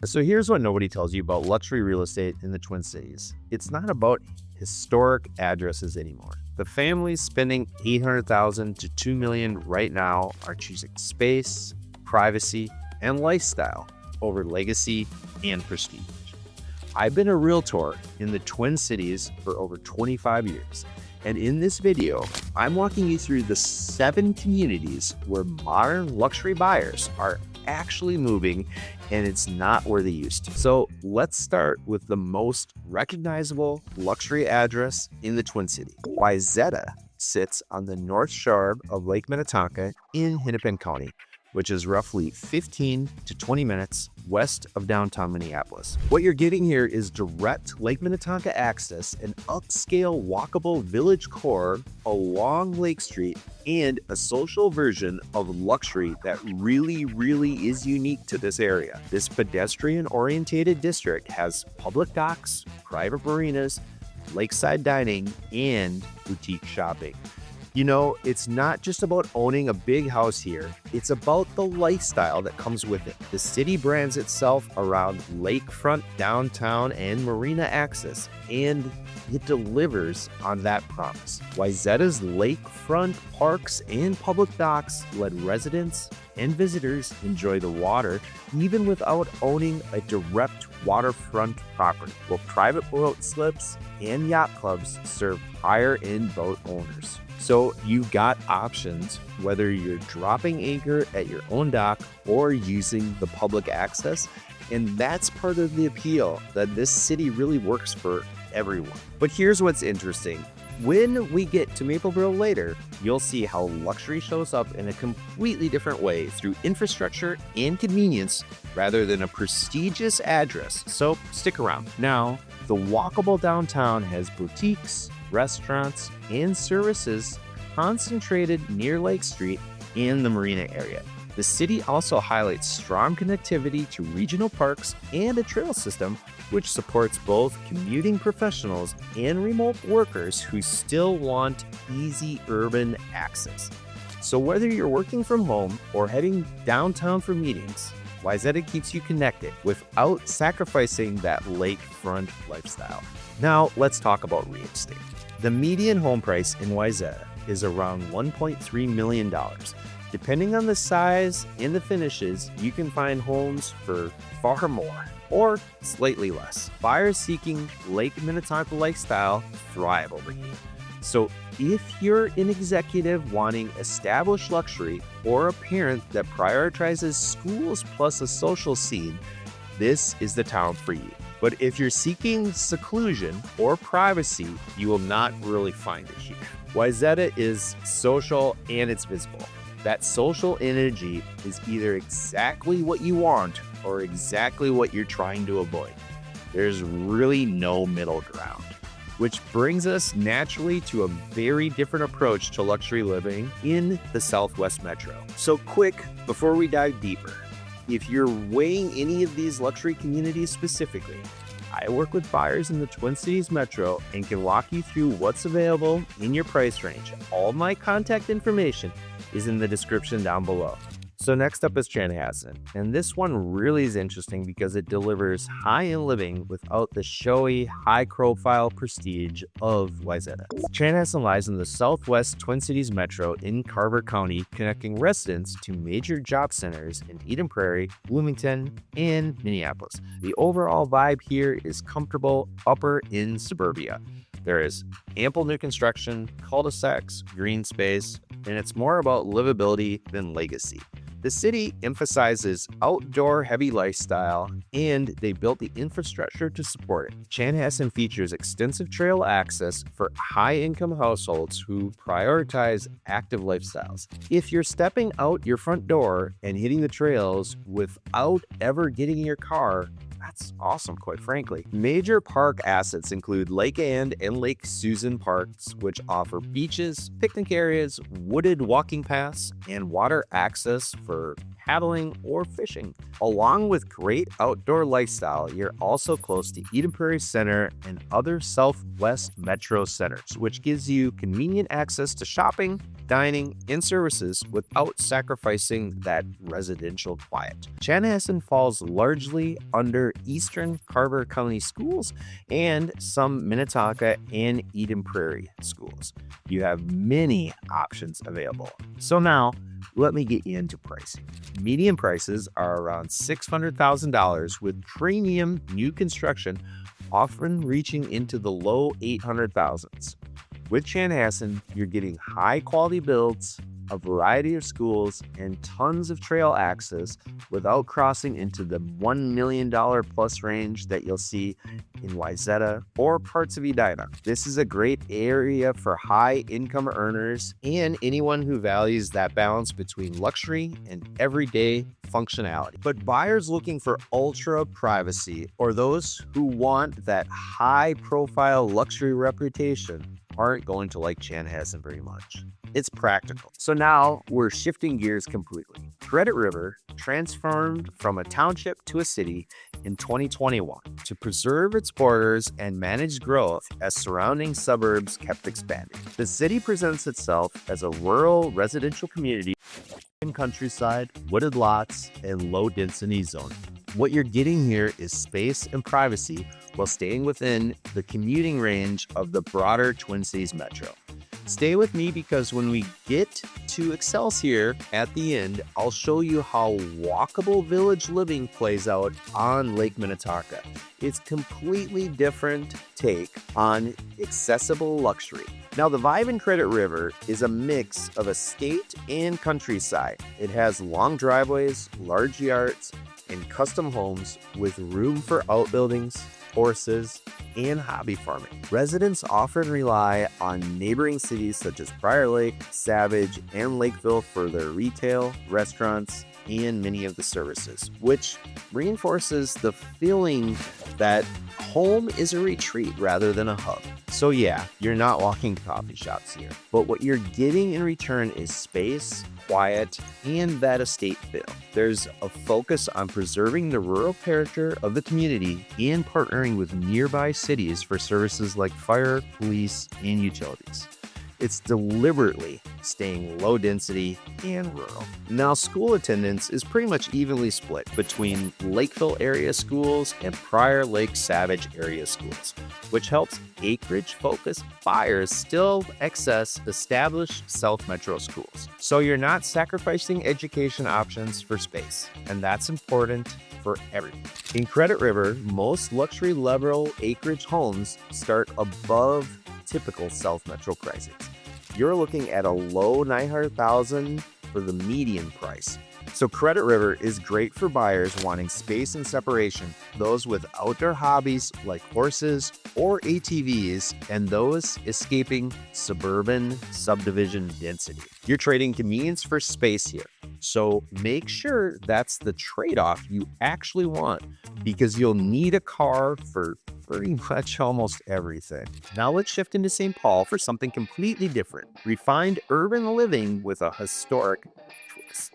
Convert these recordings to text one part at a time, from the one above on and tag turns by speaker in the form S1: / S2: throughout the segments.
S1: So here's what nobody tells you about luxury real estate in the Twin Cities. It's not about historic addresses anymore. The families spending $800,000 to $2 million right now are choosing space, privacy, and lifestyle over legacy and prestige. I've been a realtor in the Twin Cities for over 25 years. And in this video, I'm walking you through the 7 communities where modern luxury buyers are actually moving, and it's not where they used to. So let's start with the most recognizable luxury address in the Twin Cities. Wayzata sits on the north shore of Lake Minnetonka in Hennepin County, which is roughly 15 to 20 minutes west of downtown Minneapolis. What you're getting here is direct Lake Minnetonka access, an upscale walkable village core along Lake Street, and a social version of luxury that really is unique to this area. This pedestrian-oriented district has public docks, private marinas, lakeside dining, and boutique shopping. You know, it's not just about owning a big house here, it's about the lifestyle that comes with it. The city brands itself around lakefront, downtown, and marina access, and it delivers on that promise. Wayzata's lakefront parks and public docks let residents and visitors enjoy the water even without owning a direct waterfront property, while private boat slips and yacht clubs serve higher-end boat owners. So you've got options, whether you're dropping anchor at your own dock or using the public access. And that's part of the appeal, that this city really works for everyone. But here's what's interesting. When we get to Mapleville later, you'll see how luxury shows up in a completely different way through infrastructure and convenience rather than a prestigious address. So stick around. Now, the walkable downtown has boutiques, restaurants, and services concentrated near Lake Street and the marina area. The city also highlights strong connectivity to regional parks and a trail system, which supports both commuting professionals and remote workers who still want easy urban access. So whether you're working from home or heading downtown for meetings, Wayzata keeps you connected without sacrificing that lakefront lifestyle. Now let's talk about real estate. The median home price in Wayzata is around $1.3 million. Depending on the size and the finishes, you can find homes for far more or slightly less. Buyers seeking Lake Minnetonka lifestyle thrive over here. So if you're an executive wanting established luxury or a parent that prioritizes schools plus a social scene, this is the town for you. But if you're seeking seclusion or privacy, you will not really find it here. Wayzata is social and it's visible. That social energy is either exactly what you want or exactly what you're trying to avoid. There's really no middle ground, which brings us naturally to a very different approach to luxury living in the Southwest Metro. So quick, before we dive deeper, if you're weighing any of these luxury communities specifically, I work with buyers in the Twin Cities Metro and can walk you through what's available in your price range. All my contact information is in the description down below. So next up is Chanhassen, and this one really is interesting because it delivers high-end living without the showy, high-profile prestige of Wayzata. Chanhassen lies in the southwest Twin Cities Metro in Carver County, connecting residents to major job centers in Eden Prairie, Bloomington, and Minneapolis. The overall vibe here is comfortable, upper in suburbia. There is ample new construction, cul-de-sacs, green space, and it's more about livability than legacy. The city emphasizes outdoor-heavy lifestyle, and they built the infrastructure to support it. Chanhassen features extensive trail access for high-income households who prioritize active lifestyles. If you're stepping out your front door and hitting the trails without ever getting in your car, that's awesome, quite frankly. Major park assets include Lake Anne and Lake Susan parks, which offer beaches, picnic areas, wooded walking paths, and water access for paddling or fishing. Along with great outdoor lifestyle, you're also close to Eden Prairie Center and other Southwest Metro centers, which gives you convenient access to shopping, dining, and services without sacrificing that residential quiet. Chanhassen falls largely under Eastern Carver County schools and some Minnetonka and Eden Prairie schools. You have many options available. So now, let me get you into pricing. Median prices are around $600,000 with premium new construction often reaching into the low 800,000s. With Chanhassen, you're getting high quality builds, a variety of schools, and tons of trail access without crossing into the $1 million plus range that you'll see in Wayzata or parts of Edina. This is a great area for high income earners and anyone who values that balance between luxury and everyday functionality. But buyers looking for ultra privacy or those who want that high profile luxury reputation aren't going to like Chanhassen very much. It's practical. So now we're shifting gears completely. Credit River transformed from a township to a city in 2021 to preserve its borders and manage growth as surrounding suburbs kept expanding. The city presents itself as a rural residential community in countryside, wooded lots, and low-density zoning. What you're getting here is space and privacy while staying within the commuting range of the broader Twin Cities metro. Stay with me because when we get to Excelsior at the end, I'll show you how walkable village living plays out on Lake Minnetonka. It's completely different take on accessible luxury. Now, the vibe in Credit River is a mix of estate and countryside. It has long driveways, large yards, and custom homes with room for outbuildings, horses, and hobby farming. Residents often rely on neighboring cities such as Prior Lake, Savage, and Lakeville for their retail, restaurants, and many of the services, which reinforces the feeling that home is a retreat rather than a hub. So yeah, you're not walking coffee shops here, but what you're getting in return is space, quiet, and that estate feel. There's a focus on preserving the rural character of the community and partnering with nearby cities for services like fire, police, and utilities. It's deliberately staying low density and rural. Now, school attendance is pretty much evenly split between Lakeville area schools and Prior Lake Savage area schools, which helps acreage-focused buyers still access established South Metro schools. So you're not sacrificing education options for space, and that's important for everyone. In Credit River, most luxury level acreage homes start above typical South Metro prices. You're looking at a low 900,000 for the median price. So Credit River is great for buyers wanting space and separation, those with outdoor hobbies like horses or ATVs, and those escaping suburban subdivision density. You're trading convenience for space here. So make sure that's the trade-off you actually want, because you'll need a car for pretty much almost everything. Now let's shift into St. Paul for something completely different. Refined urban living with a historic twist.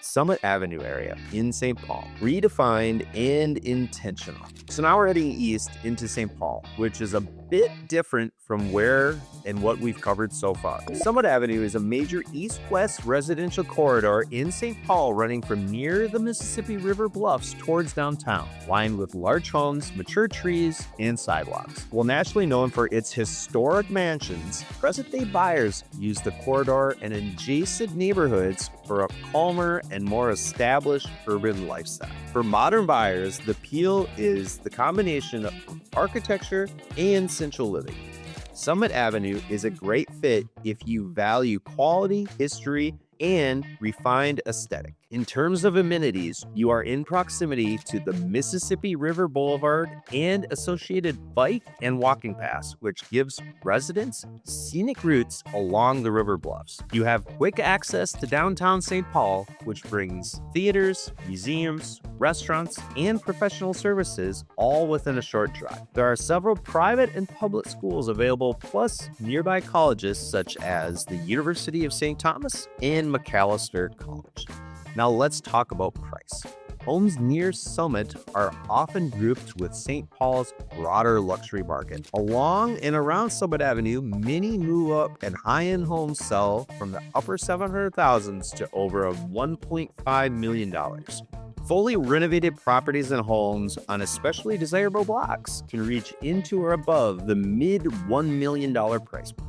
S1: Summit Avenue area in St. Paul, redefined and intentional. So now we're heading east into St. Paul, which is a bit different from where and what we've covered so far. Summit Avenue is a major east-west residential corridor in St. Paul running from near the Mississippi River bluffs towards downtown, lined with large homes, mature trees, and sidewalks. While nationally known for its historic mansions, present-day buyers use the corridor and adjacent neighborhoods for a calmer and more established urban lifestyle. For modern buyers, the appeal is the combination of architecture and central living. Summit Avenue is a great fit if you value quality, history, and refined aesthetic. In terms of amenities, you are in proximity to the Mississippi River Boulevard and associated bike and walking paths, which gives residents scenic routes along the river bluffs. You have quick access to downtown St. Paul, which brings theaters, museums, restaurants, and professional services all within a short drive. There are several private and public schools available, plus nearby colleges such as the University of St. Thomas and Macalester College. Now let's talk about price. Homes near Summit are often grouped with St. Paul's broader luxury market. Along and around Summit Avenue, many move-up and high-end homes sell from the upper 700,000s to over $1.5 million. Fully renovated properties and homes on especially desirable blocks can reach into or above the mid $1 million price point.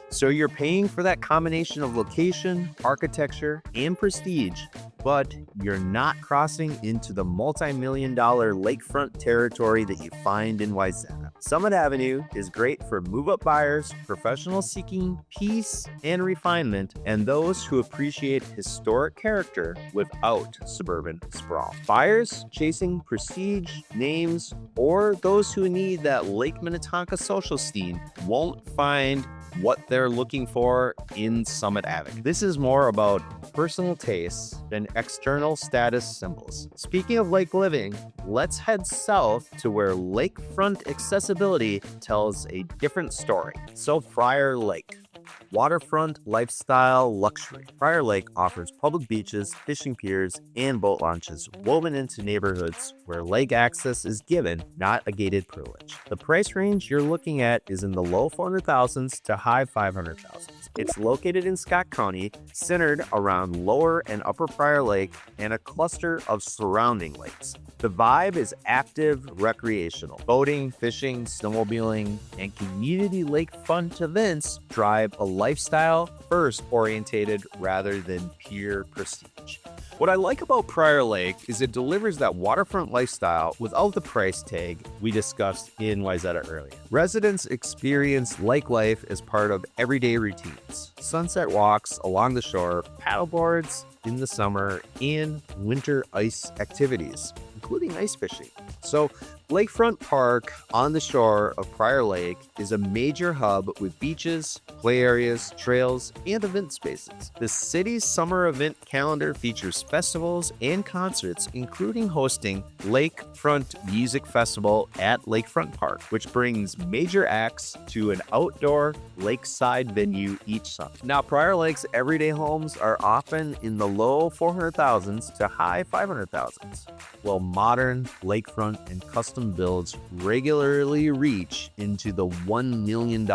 S1: So you're paying for that combination of location, architecture, and prestige, but you're not crossing into the multi-million-dollar lakefront territory that you find in Wayzata. Summit Avenue is great for move-up buyers, professionals seeking peace and refinement, and those who appreciate historic character without suburban sprawl. Buyers chasing prestige, names, or those who need that Lake Minnetonka social scene won't find what they're looking for in Summit Avenue. This is more about personal tastes than external status symbols. Speaking of lake living, let's head south to where lakefront accessibility tells a different story. So Prior Lake. Waterfront lifestyle luxury. Prior Lake offers public beaches, fishing piers, and boat launches woven into neighborhoods where lake access is given, not a gated privilege. The price range you're looking at is in the low 400,000s to high 500,000s. It's located in Scott County, centered around Lower and Upper Prior Lake and a cluster of surrounding lakes. The vibe is active recreational. Boating, fishing, snowmobiling, and community lakefront events drive a lifestyle first orientated rather than pure prestige. What I like about Prior Lake is it delivers that waterfront lifestyle without the price tag we discussed in Wayzata earlier. Residents experience lake life as part of everyday routines. Sunset walks along the shore, paddleboards in the summer, and winter ice activities, including ice fishing. So Lakefront Park on the shore of Prior Lake is a major hub with beaches, play areas, trails, and event spaces. The city's summer event calendar features festivals and concerts, including hosting Lakefront Music Festival at Lakefront Park, which brings major acts to an outdoor lakeside venue each summer. Now, Prior Lake's everyday homes are often in the low 400,000s to high 500,000s, while modern lakefront and custom builds regularly reach into the $1 million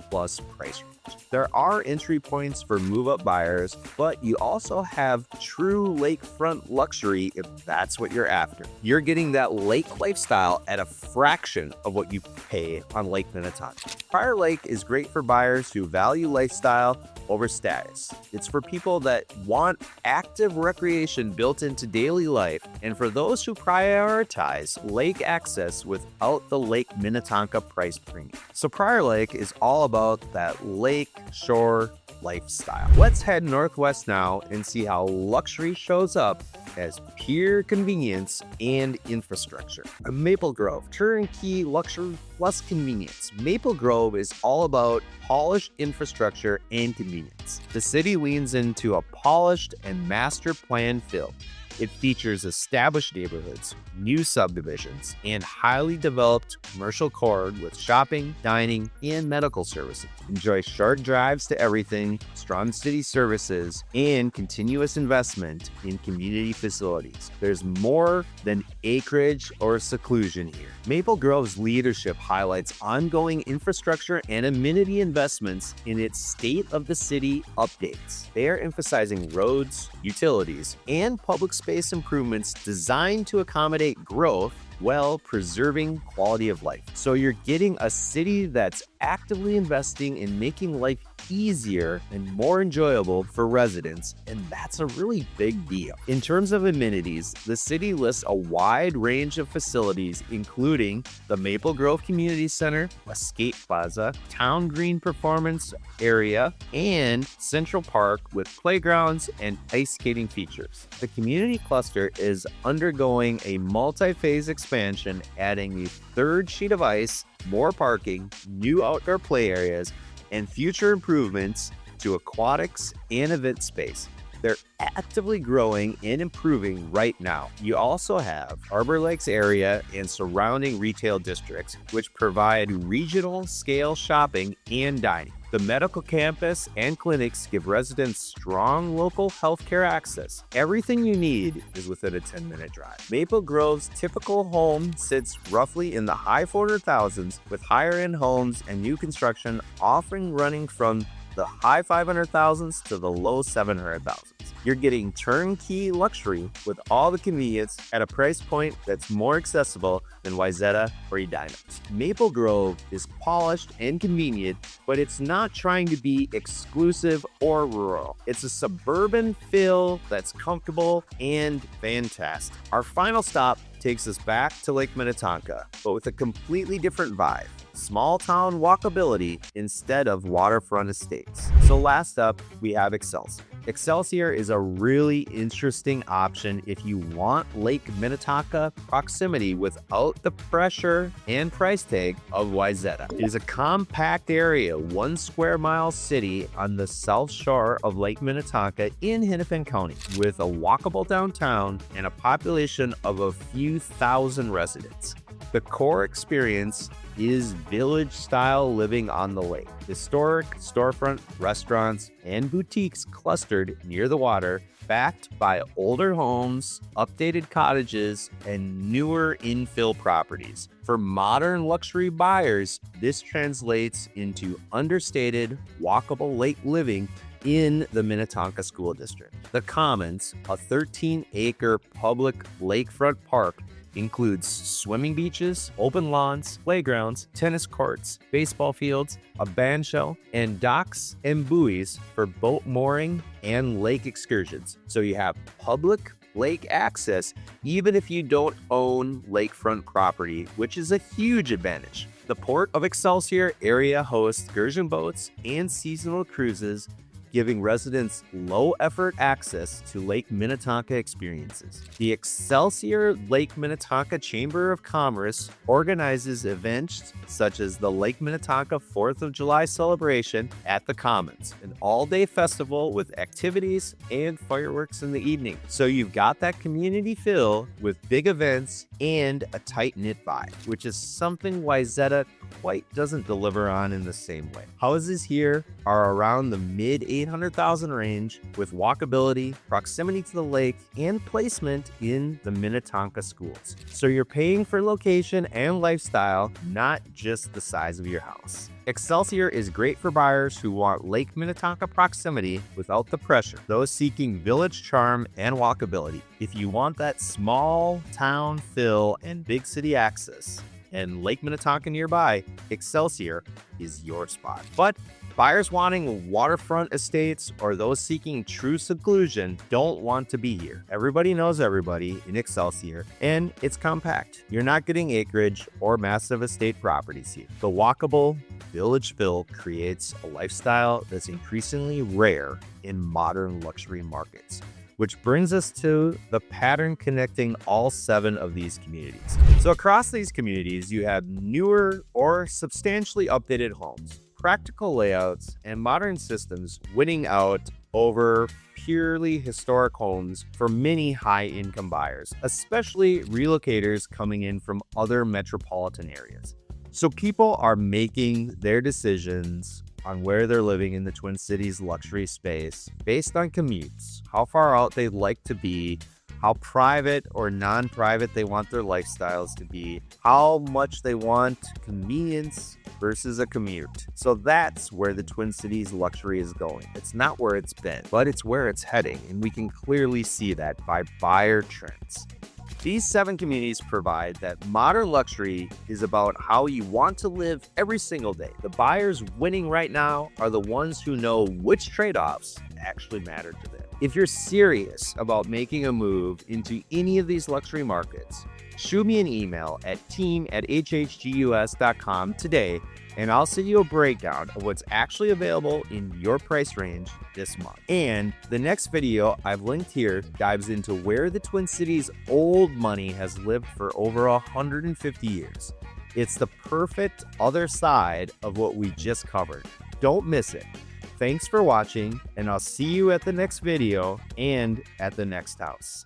S1: plus price range. There are entry points for move-up buyers, but you also have true lakefront luxury if that's what you're after. You're getting that lake lifestyle at a fraction of what you pay on Lake Minnetonka. Prior Lake is great for buyers who value lifestyle over status. It's for people that want active recreation built into daily life, and for those who prioritize lake access without the Lake Minnetonka price premium. So Prior Lake is all about that lake shore lifestyle. Let's head northwest now and see how luxury shows up as pure convenience and infrastructure. Maple Grove, turnkey luxury plus convenience. Maple Grove is all about polished infrastructure and convenience. The city leans into a polished and master plan feel. It features established neighborhoods, new subdivisions, and highly developed commercial core with shopping, dining, and medical services. Enjoy short drives to everything, strong city services, and continuous investment in community facilities. There's more than acreage or seclusion here. Maple Grove's leadership highlights ongoing infrastructure and amenity investments in its state of the city updates. They are emphasizing roads, utilities, and public space improvements designed to accommodate growth while preserving quality of life. So you're getting a city that's actively investing in making life easier and more enjoyable for residents, and that's a really big deal. In terms of amenities, the city lists a wide range of facilities, including the Maple Grove Community Center, a skate plaza, town green performance area, and Central Park with playgrounds and ice skating features. The community cluster is undergoing a multi-phase expansion, adding a third sheet of ice, more parking, new outdoor play areas, and future improvements to aquatics and event space. They're actively growing and improving right now. You also have Harbor Lakes area and surrounding retail districts, which provide regional scale shopping and dining. The medical campus and clinics give residents strong local healthcare access. Everything you need is within a 10-minute drive. Maple Grove's typical home sits roughly in the high 400,000s, with higher-end homes and new construction offering running from the high 500,000s to the low 700,000s. You're getting turnkey luxury with all the convenience at a price point that's more accessible than Wayzata or Edina. Maple Grove is polished and convenient, but it's not trying to be exclusive or rural. It's a suburban feel that's comfortable and fantastic. Our final stop takes us back to Lake Minnetonka, but with a completely different vibe. Small town walkability instead of waterfront estates. So last up, we have Excelsior. Excelsior is a really interesting option if you want Lake Minnetonka proximity without the pressure and price tag of Wayzata. It is a compact area, 1 square mile city on the south shore of Lake Minnetonka in Hennepin County, with a walkable downtown and a population of a few thousand residents. The core experience is village-style living on the lake. Historic storefront restaurants and boutiques clustered near the water, backed by older homes, updated cottages, and newer infill properties. For modern luxury buyers, this translates into understated, walkable lake living in the Minnetonka School District. The Commons, a 13-acre public lakefront park, includes swimming beaches, open lawns, playgrounds, tennis courts, baseball fields, a band shell, and docks and buoys for boat mooring and lake excursions. So you have public lake access even if you don't own lakefront property, which is a huge advantage. The Port of Excelsior area hosts excursion boats and seasonal cruises, giving residents low-effort access to Lake Minnetonka experiences. The Excelsior Lake Minnetonka Chamber of Commerce organizes events such as the Lake Minnetonka 4th of July celebration at the Commons, an all-day festival with activities and fireworks in the evening. So you've got that community feel with big events and a tight-knit vibe, which is something Wayzata quite doesn't deliver on in the same way. Houses here are around the mid 800,000 range, with walkability, proximity to the lake, and placement in the Minnetonka schools. So you're paying for location and lifestyle, not just the size of your house. Excelsior is great for buyers who want Lake Minnetonka proximity without the pressure, those seeking village charm and walkability. If you want that small town feel and big city access, and Lake Minnetonka nearby, Excelsior is your spot. But buyers wanting waterfront estates or those seeking true seclusion don't want to be here. Everybody knows everybody in Excelsior, and it's compact. You're not getting acreage or massive estate properties here. The walkable village feel creates a lifestyle that's increasingly rare in modern luxury markets, which brings us to the pattern connecting all 7 of these communities. So across these communities, you have newer or substantially updated homes, practical layouts, and modern systems winning out over purely historic homes for many high-income buyers, especially relocators coming in from other metropolitan areas. So people are making their decisions on where they're living in the Twin Cities luxury space based on commutes, how far out they'd like to be, how private or non-private they want their lifestyles to be, how much they want convenience versus a commute. So that's where the Twin Cities luxury is going. It's not where it's been, but it's where it's heading, and we can clearly see that by buyer trends. These 7 communities provide that modern luxury is about how you want to live every single day. The buyers winning right now are the ones who know which trade-offs actually matter to them. If you're serious about making a move into any of these luxury markets, shoot me an email at team@hhgus.com today, and I'll send you a breakdown of what's actually available in your price range this month. And the next video I've linked here dives into where the Twin Cities old money has lived for over 150 years. It's the perfect other side of what we just covered. Don't miss it. Thanks for watching, and I'll see you at the next video and at the next house.